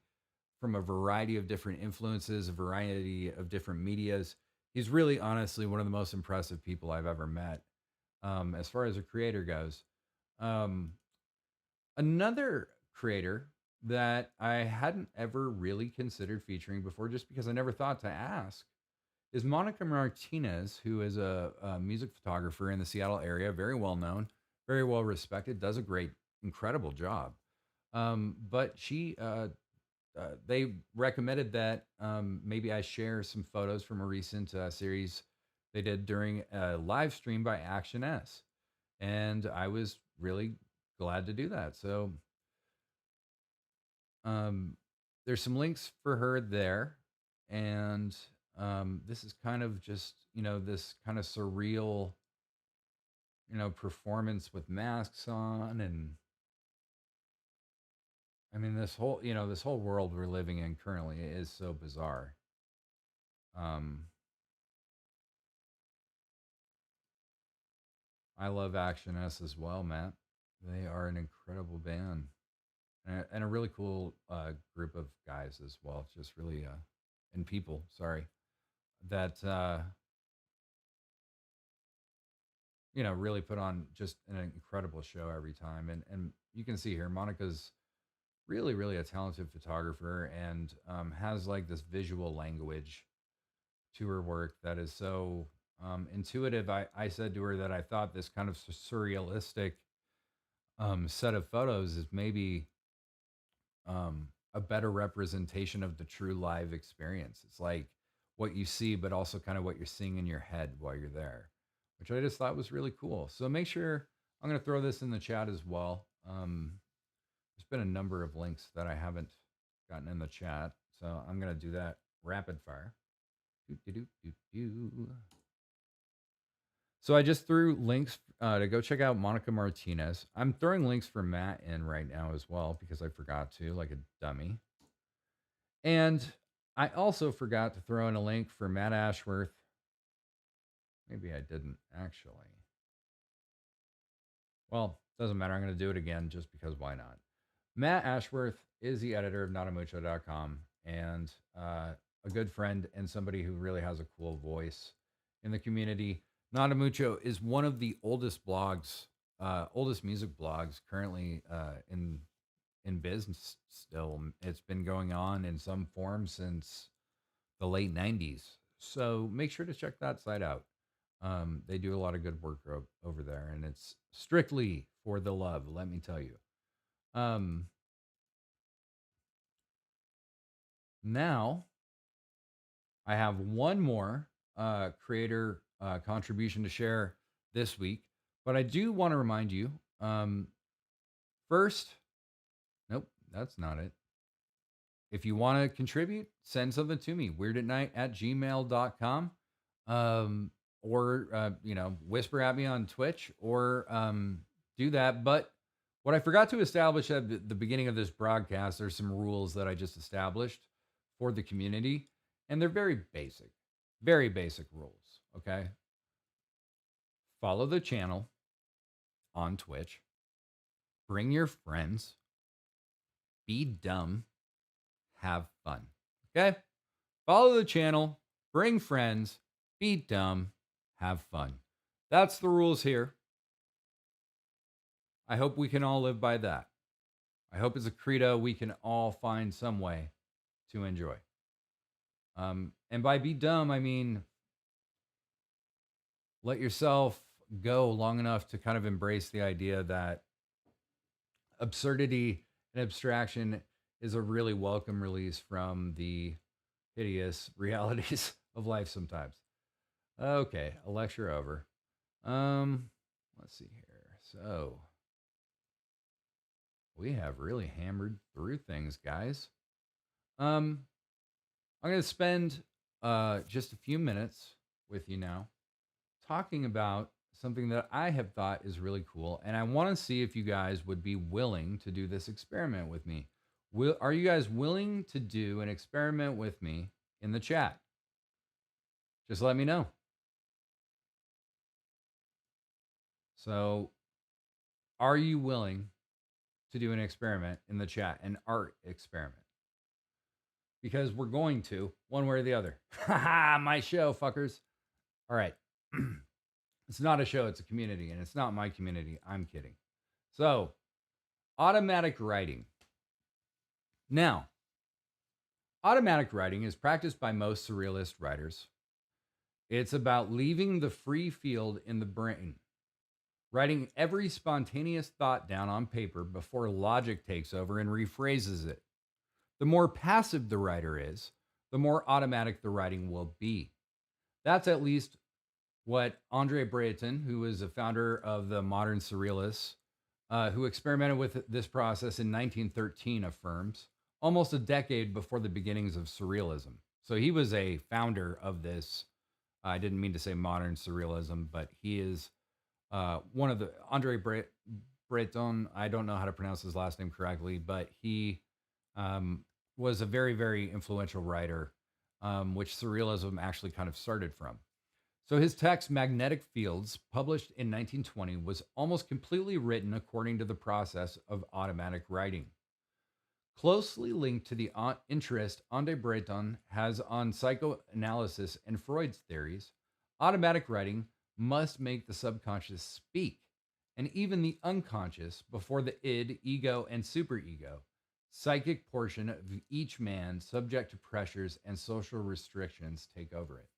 from a variety of different influences, a variety of different medias. He's really honestly one of the most impressive people I've ever met as far as a creator goes. Another creator that I hadn't ever really considered featuring before, just because I never thought to ask, is Monica Martinez, who is a music photographer in the Seattle area, very well known, very well respected, does a great, incredible job. But they recommended that maybe I share some photos from a recent series they did during a live stream by Action S. And I was really glad to do that. So there's some links for her there. And this is kind of just, this kind of surreal performance with masks on. And I mean, this whole world we're living in currently is so bizarre. Um, I love Action S as well, Matt. They are an incredible band and a really cool group of guys as well. Just really, and people, sorry, that, really put on just an incredible show every time. And you can see here, Monica's really, really a talented photographer and has like this visual language to her work that is so intuitive. I said to her that I thought this kind of surrealistic set of photos is maybe a better representation of the true live experience. It's like what you see, but also kind of what you're seeing in your head while you're there, which I just thought was really cool. So make sure I'm going to throw this in the chat as well. There's been a number of links that I haven't gotten in the chat, so I'm going to do that rapid fire. So I just threw links to go check out Monica Martinez. I'm throwing links for Matt in right now as well because I forgot to, like a dummy. And I also forgot to throw in a link for Matt Ashworth. Maybe I didn't actually. Well, doesn't matter. I'm going to do it again just because why not? Matt Ashworth is the editor of notamucho.com and a good friend and somebody who really has a cool voice in the community. Notamucho is one of the oldest blogs, oldest music blogs currently in business still. It's been going on in some form since the late 90s. So make sure to check that site out. They do a lot of good work over there, and it's strictly for the love, let me tell you. Now, I have one more creator contribution to share this week, but I do want to remind you first, nope, that's not it. If you want to contribute, send something to me, weirdatnight@gmail.com. Or, whisper at me on Twitch or do that. But what I forgot to establish at the beginning of this broadcast, there's some rules that I just established for the community. And they're very basic rules. Okay. Follow the channel on Twitch. Bring your friends. Be dumb. Have fun. Okay. Follow the channel. Bring friends. Be dumb. Have fun. That's the rules here. I hope we can all live by that. I hope as a credo we can all find some way to enjoy. And by be dumb, I mean let yourself go long enough to kind of embrace the idea that absurdity and abstraction is a really welcome release from the hideous realities of life sometimes. Okay, a lecture over. Let's see here. So we have really hammered through things, guys. I'm going to spend just a few minutes with you now talking about something that I have thought is really cool, and I want to see if you guys would be willing to do this experiment with me. Are you guys willing to do an experiment with me in the chat? Just let me know. So, are you willing to do an experiment in the chat, an art experiment? Because we're going to, one way or the other. Haha, my show, fuckers. All right. It's not a show, it's a community, and it's not my community. I'm kidding. So, automatic writing. Now, automatic writing is practiced by most surrealist writers. It's about leaving the free field in the brain, writing every spontaneous thought down on paper before logic takes over and rephrases it. The more passive the writer is, the more automatic the writing will be. That's at least what Andre Breiten, who is a founder of the modern surrealists, who experimented with this process in 1913, affirms, almost a decade before the beginnings of surrealism. So he was a founder of this. I didn't mean to say modern surrealism, but he is One of the Breton. I don't know how to pronounce his last name correctly, but he um, was a very, very influential writer, which surrealism actually kind of started from. So his text, Magnetic Fields, published in 1920, was almost completely written according to the process of automatic writing. Closely linked to the interest André Breton has on psychoanalysis and Freud's theories, automatic writing must make the subconscious speak, and even the unconscious before the id, ego, and superego, psychic portion of each man subject to pressures and social restrictions take over it.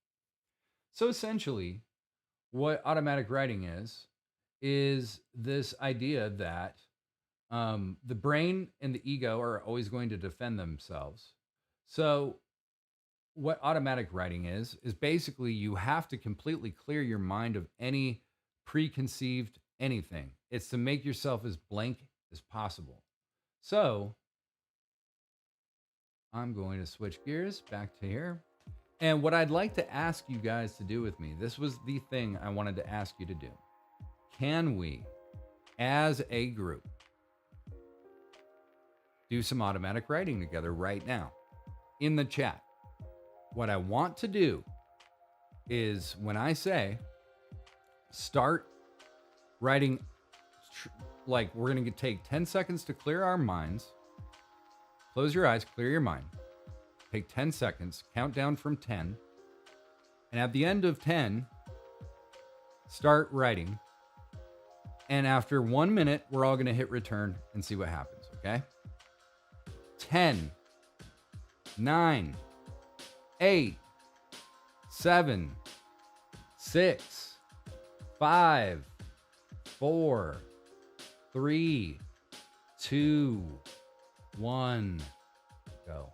So essentially, what automatic writing is this idea that the brain and the ego are always going to defend themselves. So, what automatic writing is basically you have to completely clear your mind of any preconceived anything. It's to make yourself as blank as possible. So, I'm going to switch gears back to here. And what I'd like to ask you guys to do with me, this was the thing I wanted to ask you to do. Can we, as a group, do some automatic writing together right now in the chat? What I want to do is when I say start writing, like we're going to take 10 seconds to clear our minds. Close your eyes, clear your mind. Take 10 seconds, count down from 10. And at the end of 10, start writing. And after 1 minute, we're all going to hit return and see what happens, okay? 10, 9, 8, 7, 6, 5, 4, 3, 2, 1, go.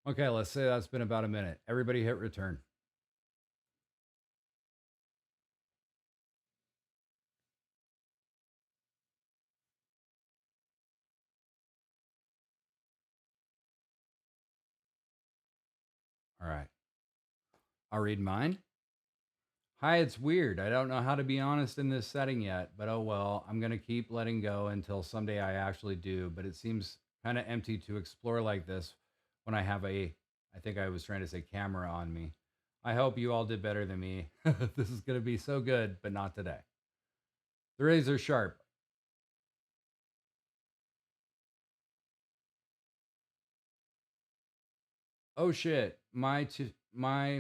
Okay, let's say that's been about a minute. Everybody hit return. All right. I'll read mine. Hi, it's weird. I don't know how to be honest in this setting yet, but oh well. I'm going to keep letting go until someday I actually do, but it seems kind of empty to explore like this when I have I think I was trying to say camera on me. I hope you all did better than me. This is going to be so good, but not today. The razor sharp. Oh shit, my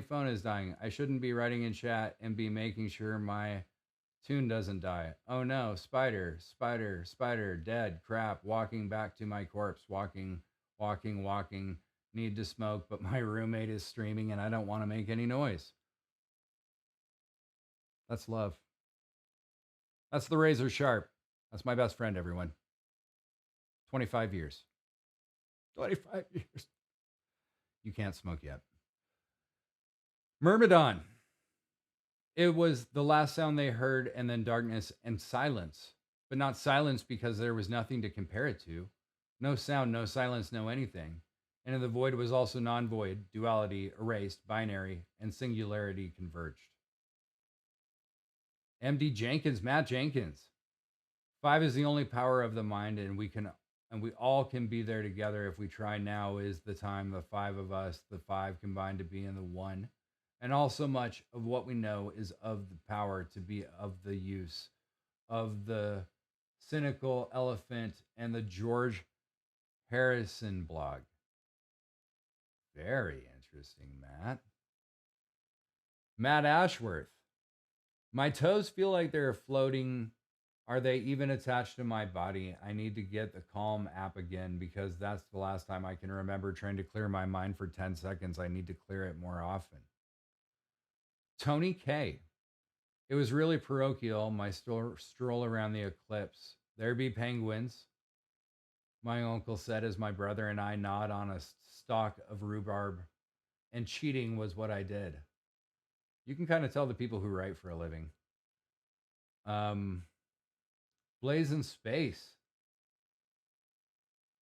phone is dying. I shouldn't be writing in chat and be making sure my tune doesn't die. Oh no, spider, spider, spider, dead, crap, walking back to my corpse, walking, walking, walking, need to smoke, but my roommate is streaming and I don't want to make any noise. That's love. That's the razor sharp. That's my best friend, everyone. 25 years. 25 years. You can't smoke yet. Myrmidon. It was the last sound they heard, and then darkness and silence. But not silence because there was nothing to compare it to. No sound, no silence, no anything. And in the void was also non void, duality, erased, binary, and singularity converged. MD Jenkins, Matt Jenkins. 5 is the only power of the mind, and we all can be there together if we try. Now is the time, the 5 of us, the 5 combined to be in the 1. And also much of what we know is of the power to be of the use of the cynical elephant and the George Harrison blog. Very interesting, Matt. Matt Ashworth. My toes feel like they're floating. Are they even attached to my body? I need to get the Calm app again because that's the last time I can remember trying to clear my mind for 10 seconds. I need to clear it more often. Tony K. It was really parochial, my stroll around the eclipse. There be penguins, my uncle said as my brother and I gnawed on a stalk of rhubarb, and cheating was what I did. You can kind of tell the people who write for a living. Blaze in Space.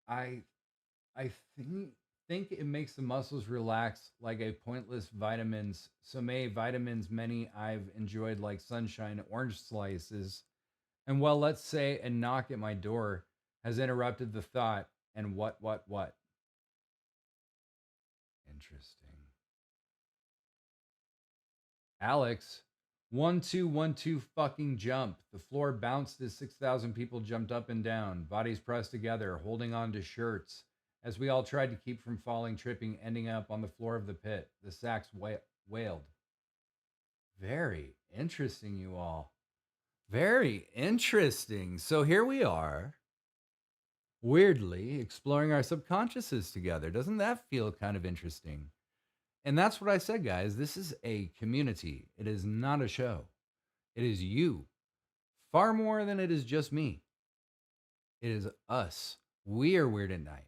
I think it makes the muscles relax like a pointless vitamins. So may vitamins many I've enjoyed like sunshine, orange slices, and well, let's say a knock at my door has interrupted the thought. And what? Interesting. Alex, 1-2-1-2 fucking jump. The floor bounced as 6,000 people jumped up and down, bodies pressed together, holding on to shirts, as we all tried to keep from falling, tripping, ending up on the floor of the pit. The sax wailed. Very interesting, you all. Very interesting. So here we are, weirdly exploring our subconsciouses together. Doesn't that feel kind of interesting? And that's what I said, guys. This is a community. It is not a show. It is you. Far more than it is just me. It is us. We are Weird at Night.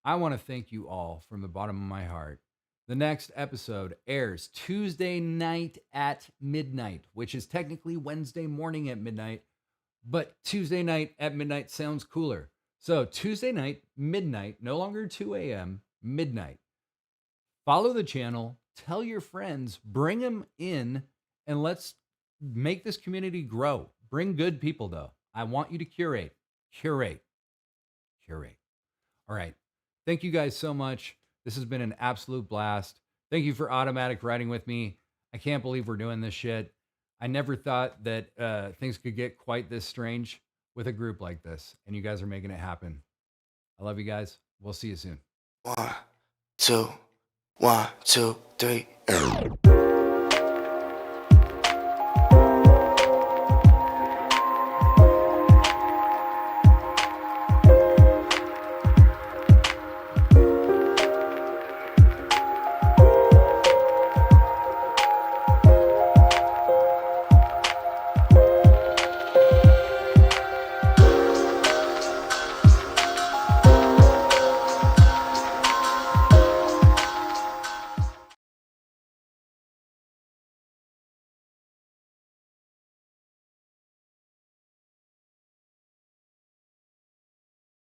I want to thank you all from the bottom of my heart. The next episode airs Tuesday night at midnight, which is technically Wednesday morning at midnight, but Tuesday night at midnight sounds cooler. So Tuesday night, midnight, no longer 2 a.m., midnight. Follow the channel, tell your friends, bring them in, and let's make this community grow. Bring good people, though. I want you to curate. All right. Thank you guys so much. This has been an absolute blast. Thank you for automatic writing with me. I can't believe we're doing this shit. I never thought that things could get quite this strange with a group like this, and you guys are making it happen. I love you guys. We'll see you soon. 1, 2, 1, 2, 3.